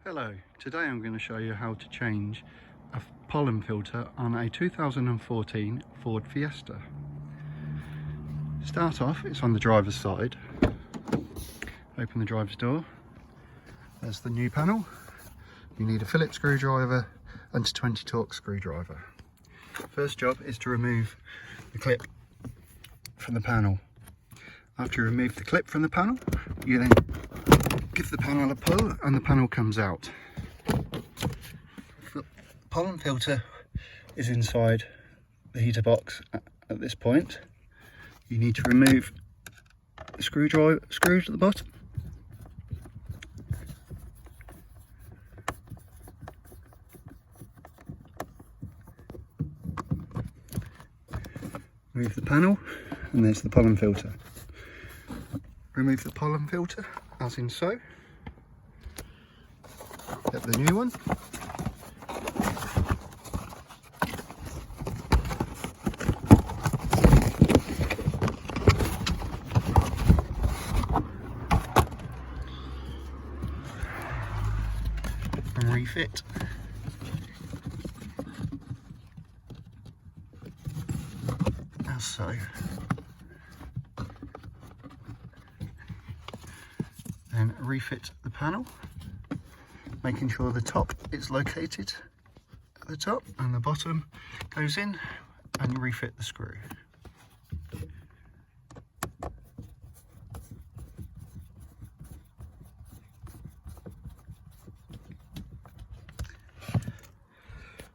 Hello, today I'm going to show you how to change a pollen filter on a 2014 Ford Fiesta. Start off, it's on the driver's side. Open the driver's door. There's the new panel. You need a Phillips screwdriver and a 20 torque screwdriver. First job is to remove the clip from the panel. After you remove the clip from the panel, you then give the panel a pull and the panel comes out. The pollen filter is inside the heater box at this point. You need to remove the screws at the bottom. Remove the panel and there's the pollen filter. Remove the pollen filter as in so. Get the new one. And refit. As so. Then refit the panel, making sure the top is located at the top and the bottom goes in, and refit the screw.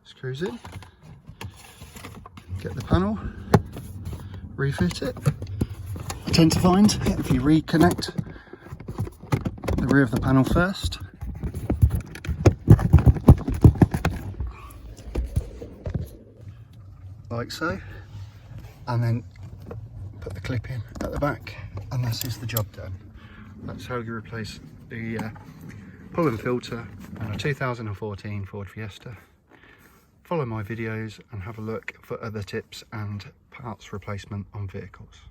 Screws in, get the panel, refit it. I tend to find if you reconnect the rear of the panel first, like so, and then put the clip in at the back, and this is the job done. That's how you replace the pollen filter on a 2014 Ford Fiesta. Follow my videos and have a look for other tips and parts replacement on vehicles.